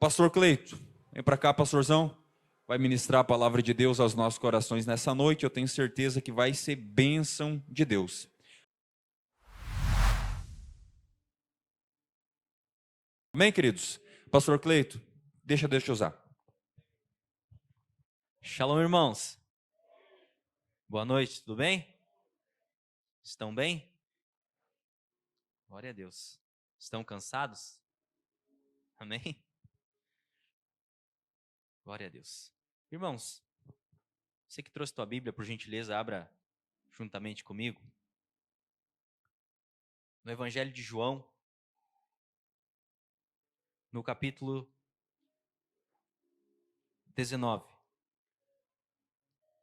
Pastor Cleito, vem para cá, pastorzão. Vai ministrar a palavra de Deus aos nossos corações nessa noite. Eu tenho certeza que vai ser bênção de Deus. Amém, queridos? Pastor Cleito, deixa Deus te usar. Shalom, irmãos. Boa noite, tudo bem? Estão bem? Glória a Deus. Estão cansados? Amém? Glória a Deus. Irmãos, você que trouxe tua Bíblia, por gentileza, abra juntamente comigo. No Evangelho de João, no capítulo 19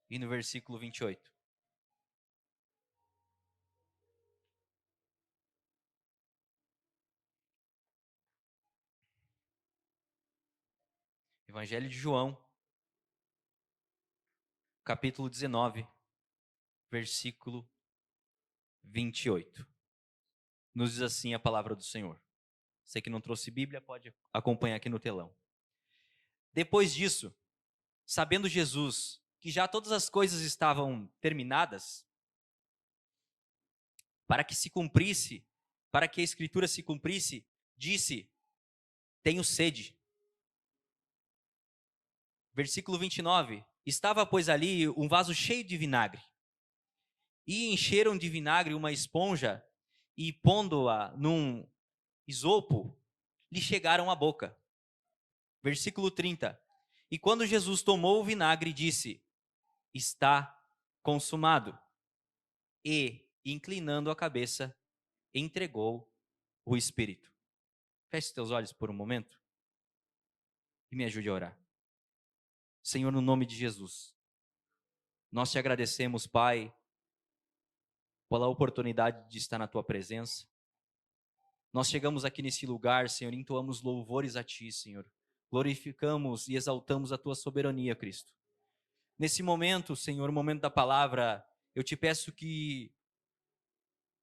e no versículo 28. Evangelho de João, capítulo 19, versículo 28. Nos diz assim a palavra do Senhor. Você que não trouxe Bíblia, pode acompanhar aqui no telão. Depois disso, sabendo Jesus que já todas as coisas estavam terminadas, para que a Escritura se cumprisse, disse: tenho sede. Versículo 29. Estava, pois, ali um vaso cheio de vinagre. E encheram de vinagre uma esponja e, pondo-a num isopo, lhe chegaram à boca. Versículo 30. E quando Jesus tomou o vinagre, disse: está consumado. E, inclinando a cabeça, entregou o Espírito. Feche teus olhos por um momento e me ajude a orar. Senhor, no nome de Jesus, nós te agradecemos, Pai, pela oportunidade de estar na tua presença. Nós chegamos aqui nesse lugar, Senhor, entoamos louvores a ti, Senhor. Glorificamos e exaltamos a tua soberania, Cristo. Nesse momento, Senhor, o momento da palavra, eu te peço que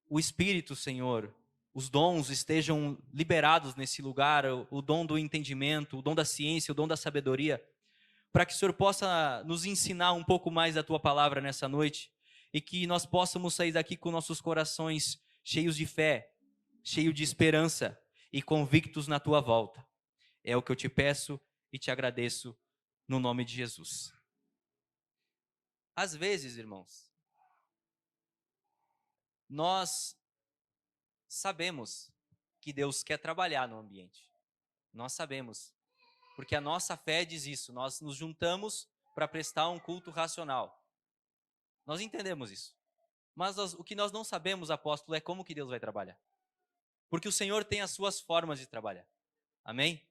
o Espírito, Senhor, os dons estejam liberados nesse lugar, o dom do entendimento, o dom da ciência, o dom da sabedoria, para que o Senhor possa nos ensinar um pouco mais da tua palavra nessa noite e que nós possamos sair daqui com nossos corações cheios de fé, cheios de esperança e convictos na tua volta. É o que eu te peço e te agradeço no nome de Jesus. Às vezes, irmãos, nós sabemos que Deus quer trabalhar no ambiente. Nós sabemos, porque a nossa fé diz isso. Nós nos juntamos para prestar um culto racional. Nós entendemos isso. Mas o que nós não sabemos, apóstolo, é como que Deus vai trabalhar. Porque o Senhor tem as suas formas de trabalhar. Amém?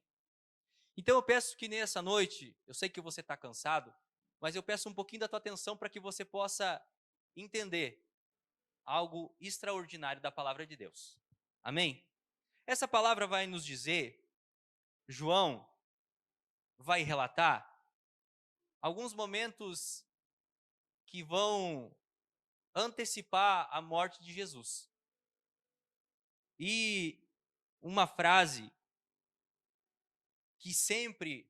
Então eu peço que nessa noite, eu sei que você está cansado, mas eu peço um pouquinho da tua atenção para que você possa entender algo extraordinário da palavra de Deus. Amém? Essa palavra vai nos dizer, João vai relatar alguns momentos que vão antecipar a morte de Jesus. E uma frase que sempre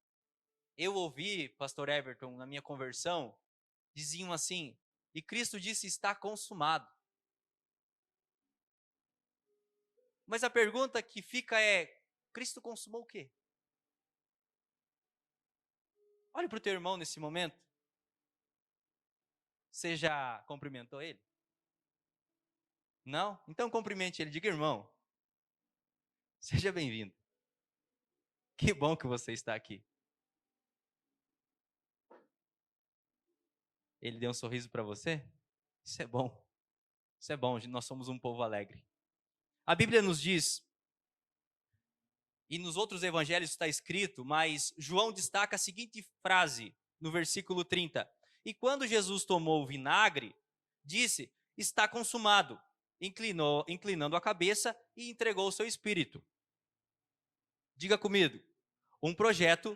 eu ouvi, pastor Everton, na minha conversão, diziam assim: e Cristo disse, está consumado. Mas a pergunta que fica é: Cristo consumou o quê? Olhe para o teu irmão nesse momento. Você já cumprimentou ele? Não? Então cumprimente ele, diga: irmão, seja bem-vindo. Que bom que você está aqui. Ele deu um sorriso para você? Isso é bom. Isso é bom, nós somos um povo alegre. A Bíblia nos diz, e nos outros evangelhos está escrito, mas João destaca a seguinte frase no versículo 30. E quando Jesus tomou o vinagre, disse: está consumado. Inclinando a cabeça e entregou o seu espírito. Diga comigo: um projeto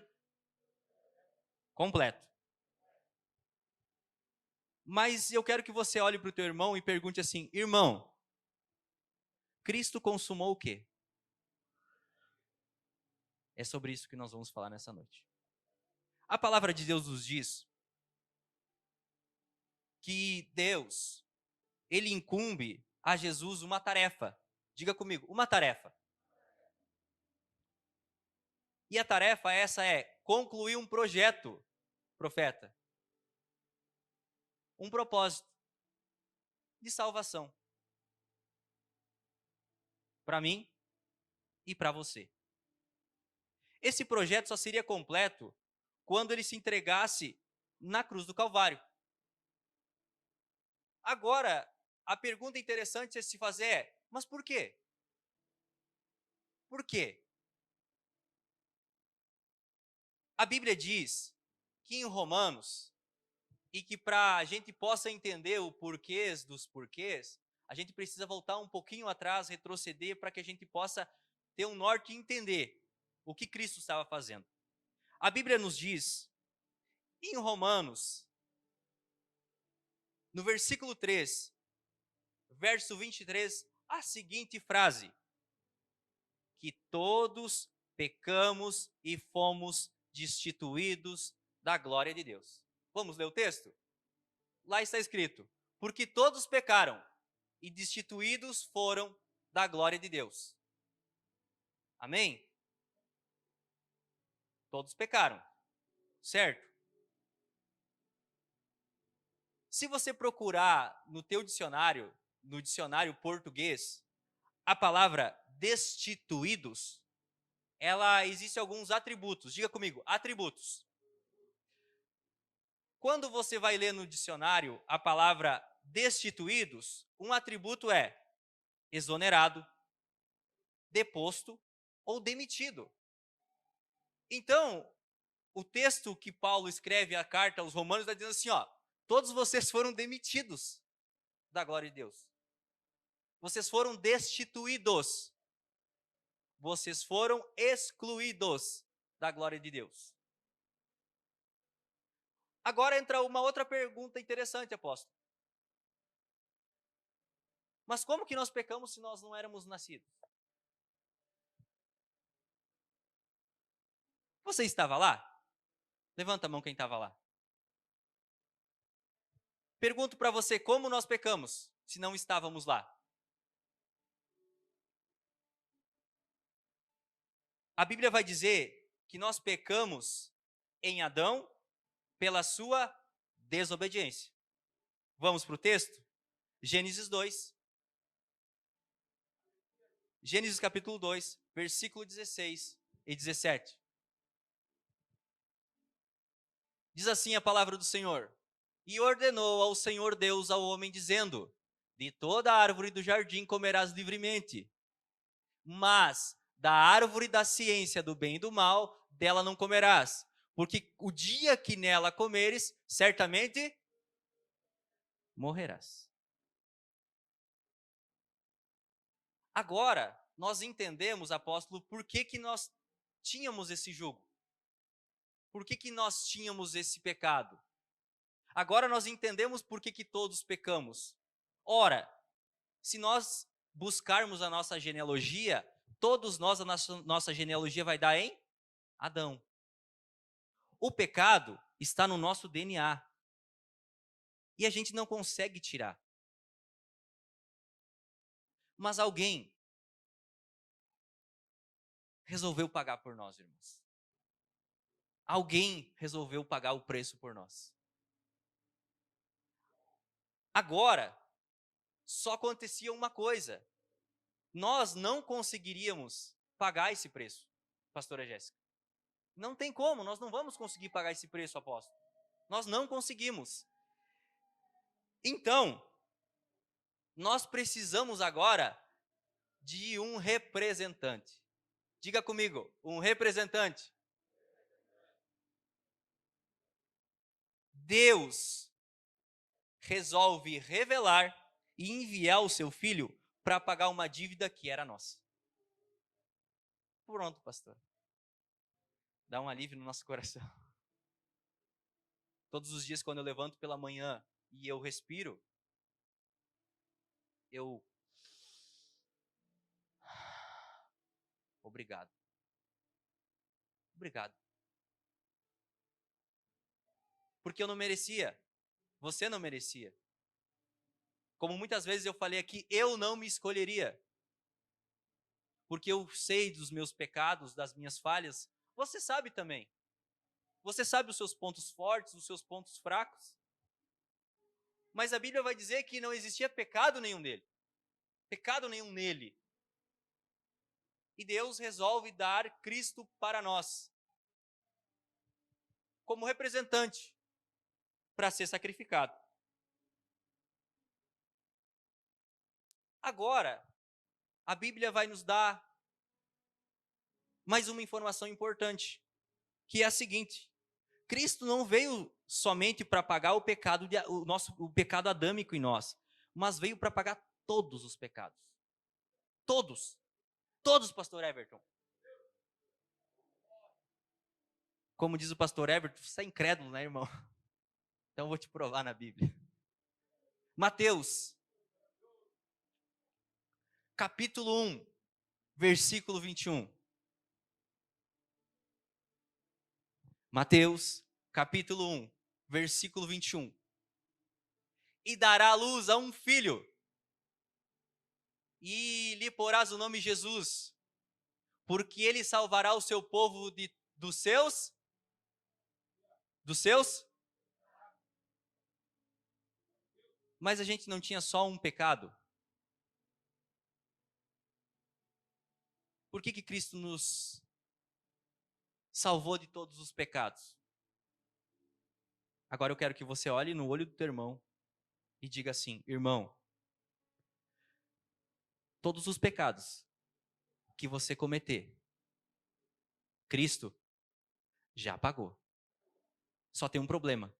completo. Mas eu quero que você olhe para o teu irmão e pergunte assim: irmão, Cristo consumou o quê? É sobre isso que nós vamos falar nessa noite. A palavra de Deus nos diz que Deus, ele incumbe a Jesus uma tarefa. Diga comigo, uma tarefa. E a tarefa essa é concluir um projeto, profeta. Um propósito de salvação. Para mim e para você. Esse projeto só seria completo quando ele se entregasse na cruz do Calvário. Agora, a pergunta interessante a se fazer é, mas por quê? Por quê? A Bíblia diz que em Romanos, e que para a gente possa entender o porquês dos porquês, a gente precisa voltar um pouquinho atrás, retroceder, para que a gente possa ter um norte e entender o que Cristo estava fazendo. A Bíblia nos diz, em Romanos, no versículo 3, verso 23, a seguinte frase: que todos pecamos e fomos destituídos da glória de Deus. Vamos ler o texto? Lá está escrito: porque todos pecaram e destituídos foram da glória de Deus. Amém? Todos pecaram, certo? Se você procurar no teu dicionário, no dicionário português, a palavra destituídos, ela existe alguns atributos. Diga comigo, atributos. Quando você vai ler no dicionário a palavra destituídos, um atributo é exonerado, deposto ou demitido. Então, o texto que Paulo escreve a carta aos Romanos está dizendo assim, ó, todos vocês foram demitidos da glória de Deus. Vocês foram destituídos. Vocês foram excluídos da glória de Deus. Agora entra uma outra pergunta interessante, apóstolo. Mas como que nós pecamos se nós não éramos nascidos? Você estava lá? Levanta a mão quem estava lá. Pergunto para você, como nós pecamos se não estávamos lá? A Bíblia vai dizer que nós pecamos em Adão pela sua desobediência. Vamos para o texto? Gênesis 2. Gênesis capítulo 2, versículo 16 e 17. Diz assim a palavra do Senhor: e ordenou ao Senhor Deus ao homem, dizendo: de toda árvore do jardim comerás livremente, mas da árvore da ciência do bem e do mal, dela não comerás, porque o dia que nela comeres, certamente morrerás. Agora, nós entendemos, apóstolo, por que nós tínhamos esse jugo. Por que nós tínhamos esse pecado? Agora nós entendemos por que todos pecamos. Ora, se nós buscarmos a nossa genealogia, todos nós, a nossa genealogia vai dar em Adão. O pecado está no nosso DNA. E a gente não consegue tirar. Mas alguém resolveu pagar por nós, irmãos. Alguém resolveu pagar o preço por nós. Agora, só acontecia uma coisa. Nós não conseguiríamos pagar esse preço, pastora Jéssica. Não tem como, nós não vamos conseguir pagar esse preço, apóstolo. Nós não conseguimos. Então, nós precisamos agora de um representante. Diga comigo, um representante. Deus resolve revelar e enviar o seu filho para pagar uma dívida que era nossa. Pronto, pastor. Dá um alívio no nosso coração. Todos os dias, quando eu levanto pela manhã e eu respiro, eu... Obrigado. Obrigado. Porque eu não merecia. Você não merecia. Como muitas vezes eu falei aqui, eu não me escolheria. Porque eu sei dos meus pecados, das minhas falhas. Você sabe também. Você sabe os seus pontos fortes, os seus pontos fracos. Mas a Bíblia vai dizer que não existia pecado nenhum dele. Pecado nenhum nele. E Deus resolve dar Cristo para nós. Como representante. Para ser sacrificado. Agora, a Bíblia vai nos dar mais uma informação importante. Que é a seguinte. Cristo não veio somente para pagar o pecado, o pecado adâmico em nós, mas veio para pagar todos os pecados. Todos. Todos, pastor Everton. Como diz o pastor Everton, você é incrédulo, né, irmão? Então eu vou te provar na Bíblia. Mateus, capítulo 1, versículo 21. Mateus, capítulo 1, versículo 21. E dará à luz a um filho, e lhe porás o nome Jesus, porque ele salvará o seu povo dos seus. Mas a gente não tinha só um pecado. Por que Cristo nos salvou de todos os pecados? Agora eu quero que você olhe no olho do teu irmão e diga assim: irmão, todos os pecados que você cometer, Cristo já pagou. Só tem um problema.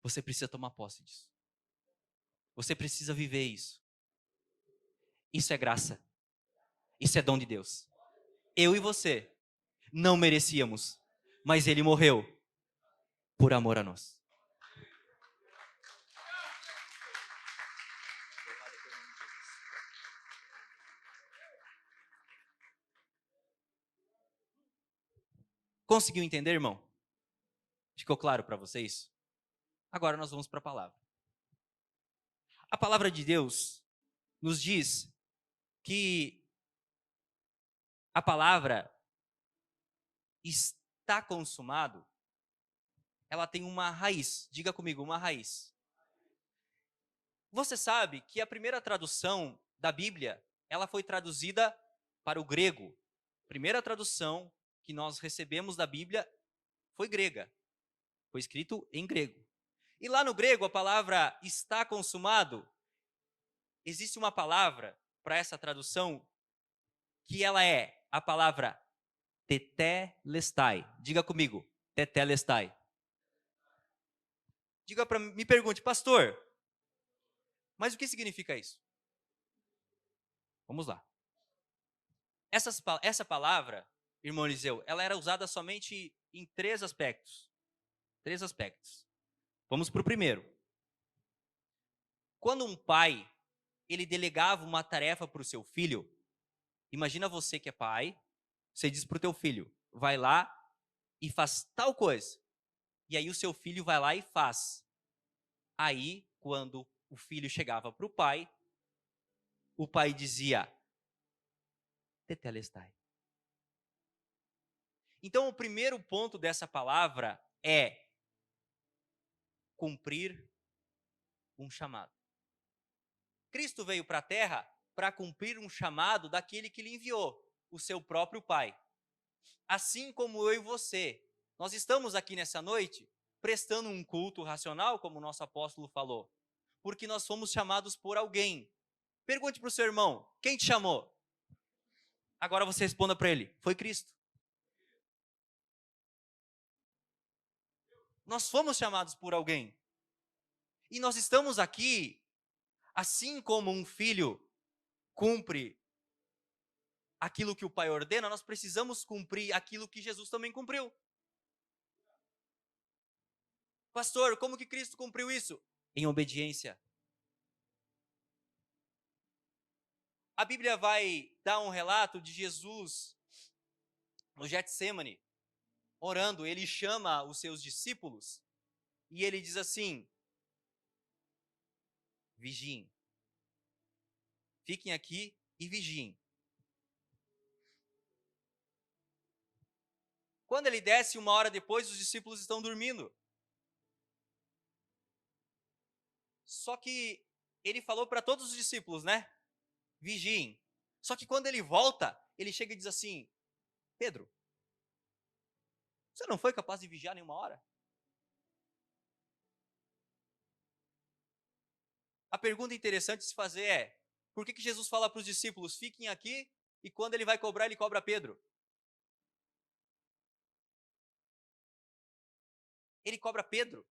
Você precisa tomar posse disso. Você precisa viver isso. Isso é graça. Isso é dom de Deus. Eu e você não merecíamos, mas Ele morreu por amor a nós. Conseguiu entender, irmão? Ficou claro para vocês? Agora nós vamos para a palavra. A palavra de Deus nos diz que a palavra está consumado, ela tem uma raiz. Diga comigo, uma raiz. Você sabe que a primeira tradução da Bíblia, ela foi traduzida para o grego. A primeira tradução que nós recebemos da Bíblia foi grega. Foi escrito em grego. E lá no grego, a palavra está consumado, existe uma palavra para essa tradução que ela é a palavra tetelestai. Diga comigo, tetelestai. Me pergunte, pastor, mas o que significa isso? Vamos lá. Essa palavra, irmão Eliseu, ela era usada somente em três aspectos. Três aspectos. Vamos para o primeiro. Quando um pai, ele delegava uma tarefa para o seu filho, imagina você que é pai, você diz para o teu filho, vai lá e faz tal coisa. E aí o seu filho vai lá e faz. Aí, quando o filho chegava para o pai dizia, tetelestai. Então, o primeiro ponto dessa palavra é cumprir um chamado. Cristo veio para a terra para cumprir um chamado daquele que lhe enviou, o seu próprio Pai. Assim como eu e você, nós estamos aqui nessa noite prestando um culto racional, como o nosso apóstolo falou, porque nós fomos chamados por alguém. Pergunte para o seu irmão, quem te chamou? Agora você responda para ele, foi Cristo. Nós fomos chamados por alguém. E nós estamos aqui, assim como um filho cumpre aquilo que o pai ordena, nós precisamos cumprir aquilo que Jesus também cumpriu. Pastor, como que Cristo cumpriu isso? Em obediência. A Bíblia vai dar um relato de Jesus no Getsêmani, orando, ele chama os seus discípulos e ele diz assim: vigiem, fiquem aqui e vigiem. Quando ele desce, 1 hora depois, os discípulos estão dormindo. Só que ele falou para todos os discípulos, né? Vigiem. Só que quando ele volta, ele chega e diz assim: Pedro, você não foi capaz de vigiar nenhuma hora? A pergunta interessante de se fazer é: por que Jesus fala para os discípulos, fiquem aqui, e quando ele vai cobrar, ele cobra Pedro? Ele cobra Pedro.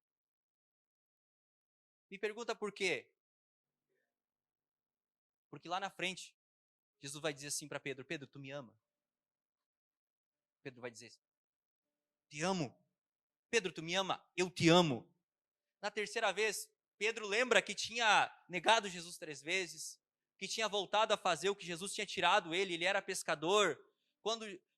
Me pergunta por quê? Porque lá na frente, Jesus vai dizer assim para Pedro: Pedro, tu me ama? Pedro vai dizer: te amo. Pedro, tu me ama? Eu te amo. Na terceira vez, Pedro lembra que tinha negado Jesus 3 vezes, que tinha voltado a fazer o que Jesus tinha tirado ele era pescador.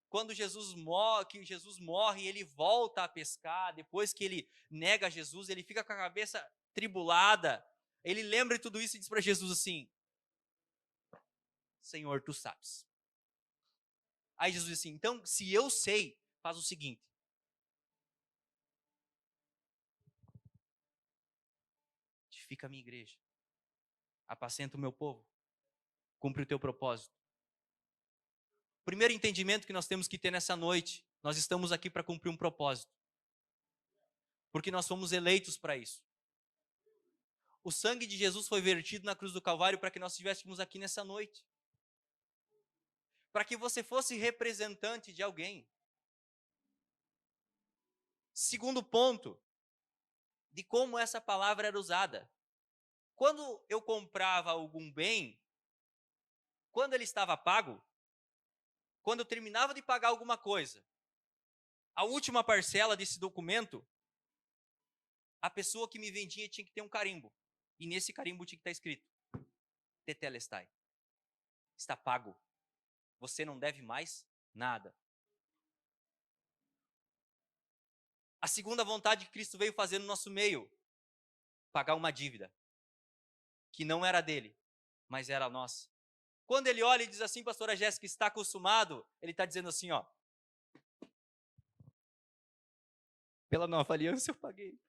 Quando Jesus morre, ele volta a pescar. Depois que ele nega Jesus, ele fica com a cabeça tribulada. Ele lembra de tudo isso e diz para Jesus assim: Senhor, tu sabes. Aí Jesus diz assim: então, se eu sei, faz o seguinte: edifica a minha igreja, apacenta o meu povo, cumpre o teu propósito. Primeiro entendimento que nós temos que ter nessa noite: nós estamos aqui para cumprir um propósito, porque nós fomos eleitos para isso. O sangue de Jesus foi vertido na cruz do Calvário para que nós estivéssemos aqui nessa noite, para que você fosse representante de alguém. Segundo ponto, de como essa palavra era usada. Quando eu comprava algum bem, quando ele estava pago, quando eu terminava de pagar alguma coisa, a última parcela desse documento, a pessoa que me vendia tinha que ter um carimbo. E nesse carimbo tinha que estar escrito: Tetelestai. Está pago. Você não deve mais nada. A segunda vontade que Cristo veio fazer no nosso meio: pagar uma dívida que não era dele, mas era nossa. Quando ele olha e diz assim, pastora Jéssica, está consumado, ele está dizendo assim, ó: pela nova aliança eu paguei.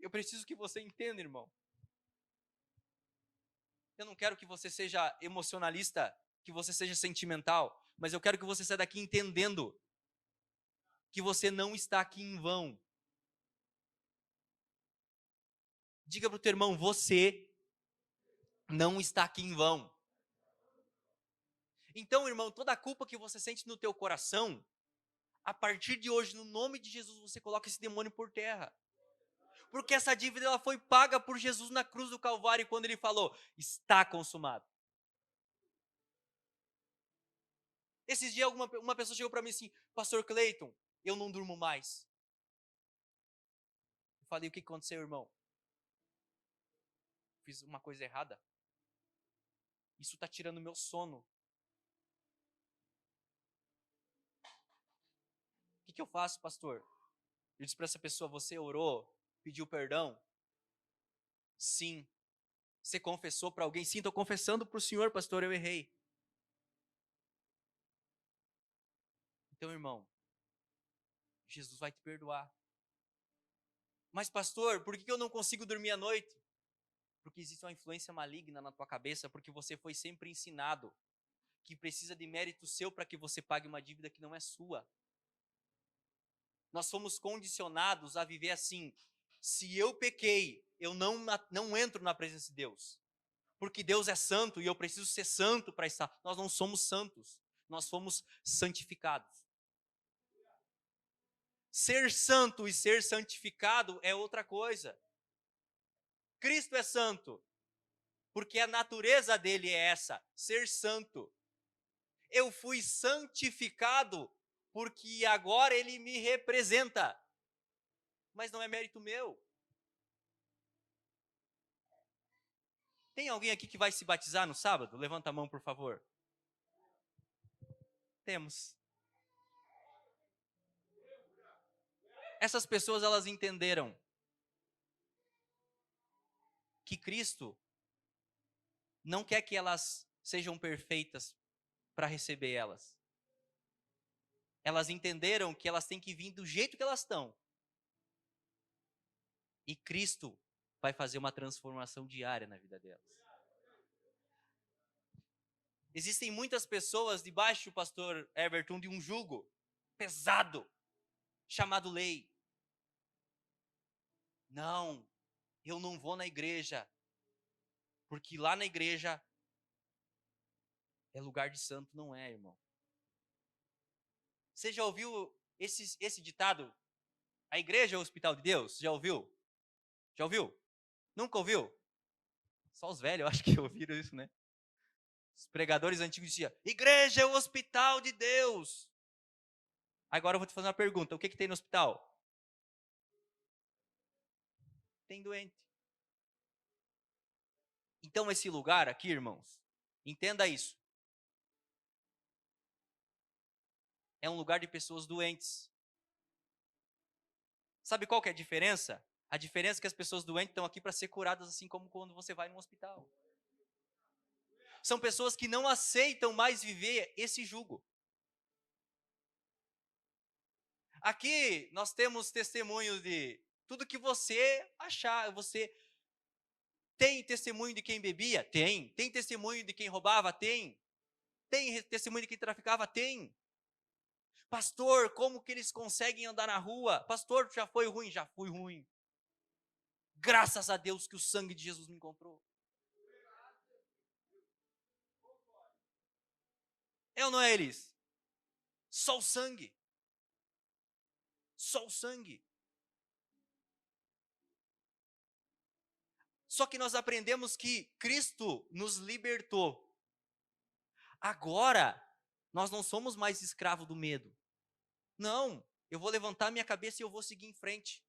Eu preciso que você entenda, irmão. Eu não quero que você seja emocionalista, que você seja sentimental, mas eu quero que você saia daqui entendendo que você não está aqui em vão. Diga para o teu irmão: você não está aqui em vão. Então, irmão, toda a culpa que você sente no teu coração, a partir de hoje, no nome de Jesus, você coloca esse demônio por terra. Porque essa dívida ela foi paga por Jesus na cruz do Calvário, quando ele falou: está consumado. Esses dias uma pessoa chegou para mim assim: pastor Cleiton, eu não durmo mais. Eu falei: o que aconteceu, irmão? Fiz uma coisa errada? Isso está tirando meu sono. O que eu faço, pastor? Eu disse para essa pessoa: você orou? Pediu perdão? Sim. Você confessou para alguém? Sim, estou confessando para o senhor, pastor, eu errei. Então, irmão, Jesus vai te perdoar. Mas, pastor, por que eu não consigo dormir à noite? Porque existe uma influência maligna na tua cabeça, porque você foi sempre ensinado que precisa de mérito seu para que você pague uma dívida que não é sua. Nós fomos condicionados a viver assim: se eu pequei, eu não entro na presença de Deus, porque Deus é santo e eu preciso ser santo para estar. Nós não somos santos, nós fomos santificados. Ser santo e ser santificado é outra coisa. Cristo é santo, porque a natureza dele é essa, ser santo. Eu fui santificado porque agora ele me representa. Mas não é mérito meu. Tem alguém aqui que vai se batizar no sábado? Levanta a mão, por favor. Temos. Essas pessoas, elas entenderam que Cristo não quer que elas sejam perfeitas para receber elas. Elas entenderam que elas têm que vir do jeito que elas estão. E Cristo vai fazer uma transformação diária na vida delas. Existem muitas pessoas debaixo, pastor Everton, de um jugo pesado, chamado lei. Não, eu não vou na igreja, porque lá na igreja é lugar de santo, não é, irmão. Você já ouviu esse ditado? A igreja é o hospital de Deus? Já ouviu? Já ouviu? Nunca ouviu? Só os velhos, eu acho que ouviram isso, né? Os pregadores antigos diziam, igreja é o hospital de Deus. Agora eu vou te fazer uma pergunta, o que tem no hospital? Tem doente. Então esse lugar aqui, irmãos, entenda isso. É um lugar de pessoas doentes. Sabe qual que é a diferença? A diferença é que as pessoas doentes estão aqui para ser curadas, assim como quando você vai num hospital. São pessoas que não aceitam mais viver esse jugo. Aqui nós temos testemunhos de tudo que você achar. Você tem testemunho de quem bebia? Tem. Tem testemunho de quem roubava? Tem. Tem testemunho de quem traficava? Tem. Pastor, como que eles conseguem andar na rua? Pastor, já foi ruim? Já fui ruim. Graças a Deus que o sangue de Jesus me encontrou. É ou não é, eles? Só o sangue. Só o sangue. Só que nós aprendemos que Cristo nos libertou. Agora, nós não somos mais escravos do medo. Não, eu vou levantar minha cabeça e eu vou seguir em frente.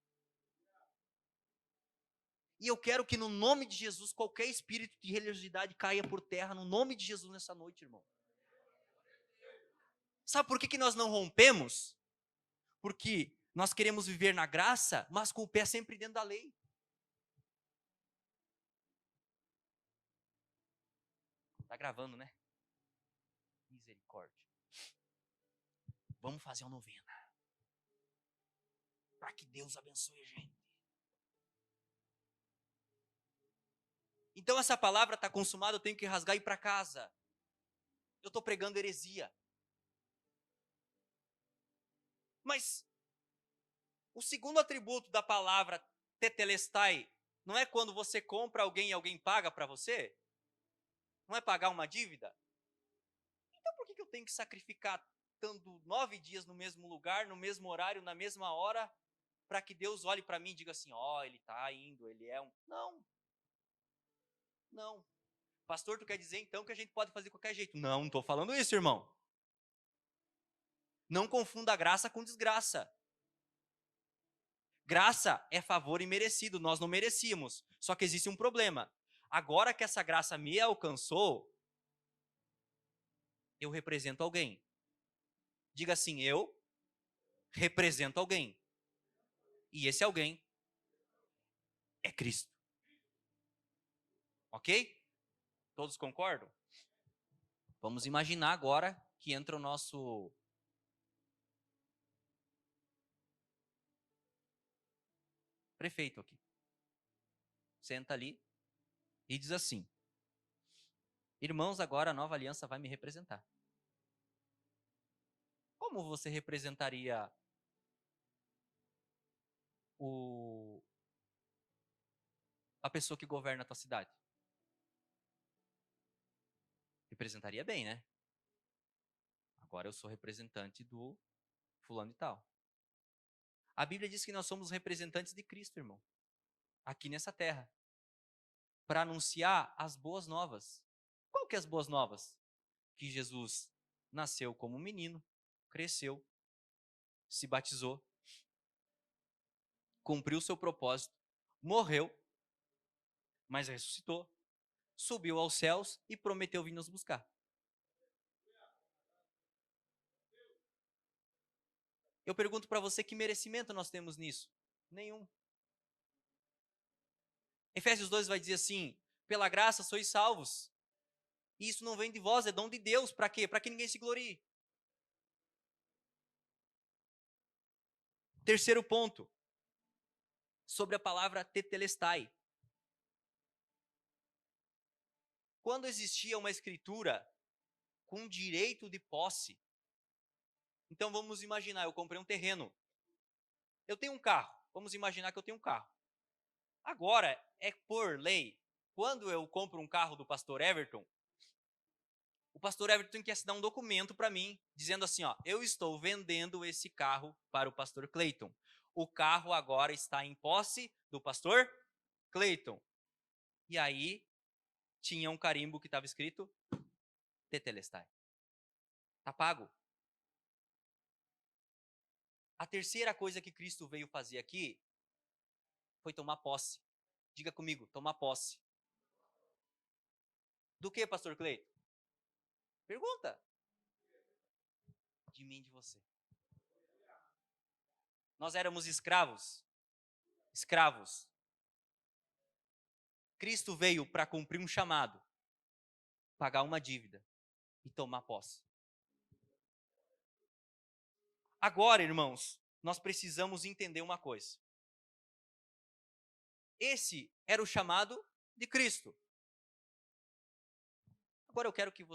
E eu quero que no nome de Jesus, qualquer espírito de religiosidade caia por terra, no nome de Jesus nessa noite, irmão. Sabe por que nós não rompemos? Porque nós queremos viver na graça, mas com o pé sempre dentro da lei. Tá gravando, né? Misericórdia. Vamos fazer uma novena. Para que Deus abençoe a gente. Então essa palavra está consumada, eu tenho que rasgar e ir para casa. Eu estou pregando heresia. Mas o segundo atributo da palavra tetelestai não é quando você compra alguém e alguém paga para você? Não é pagar uma dívida? Então por que eu tenho que sacrificar estando 9 dias no mesmo lugar, no mesmo horário, na mesma hora, para que Deus olhe para mim e diga assim, ele está indo, ele é um... Não. Não. Pastor, tu quer dizer então que a gente pode fazer de qualquer jeito? Não estou falando isso, irmão. Não confunda graça com desgraça. Graça é favor imerecido, nós não merecíamos. Só que existe um problema. Agora que essa graça me alcançou, eu represento alguém. Diga assim, eu represento alguém. E esse alguém é Cristo. Ok? Todos concordam? Vamos imaginar agora que entra o nosso prefeito aqui. Senta ali e diz assim, irmãos, agora a nova aliança vai me representar. Como você representaria a pessoa que governa a tua cidade? Representaria bem, né? Agora eu sou representante do fulano e tal. A Bíblia diz que nós somos representantes de Cristo, irmão. Aqui nessa terra. Para anunciar as boas novas. Qual que é as boas novas? Que Jesus nasceu como menino, cresceu, se batizou, cumpriu seu propósito, morreu, mas ressuscitou, subiu aos céus e prometeu vir nos buscar. Eu pergunto para você, que merecimento nós temos nisso? Nenhum. Efésios 2 vai dizer assim: pela graça sois salvos. E isso não vem de vós, é dom de Deus. Para quê? Para que ninguém se glorie. Terceiro ponto, sobre a palavra tetelestai. Quando existia uma escritura com direito de posse, então vamos imaginar, eu comprei um terreno. Eu tenho um carro. Vamos imaginar que eu tenho um carro. Agora, é por lei, quando eu compro um carro do pastor Everton, o pastor Everton tem que assinar um documento para mim, dizendo assim, ó, eu estou vendendo esse carro para o pastor Cleiton. O carro agora está em posse do pastor Cleiton. E aí, tinha um carimbo que estava escrito tetelestai. Está pago. A terceira coisa que Cristo veio fazer aqui foi tomar posse. Diga comigo, tomar posse. Do que, pastor Cleiton? Pergunta. De mim e de você. Nós éramos escravos. Escravos. Cristo veio para cumprir um chamado, pagar uma dívida e tomar posse. Agora, irmãos, nós precisamos entender uma coisa. Esse era o chamado de Cristo. Agora eu quero que você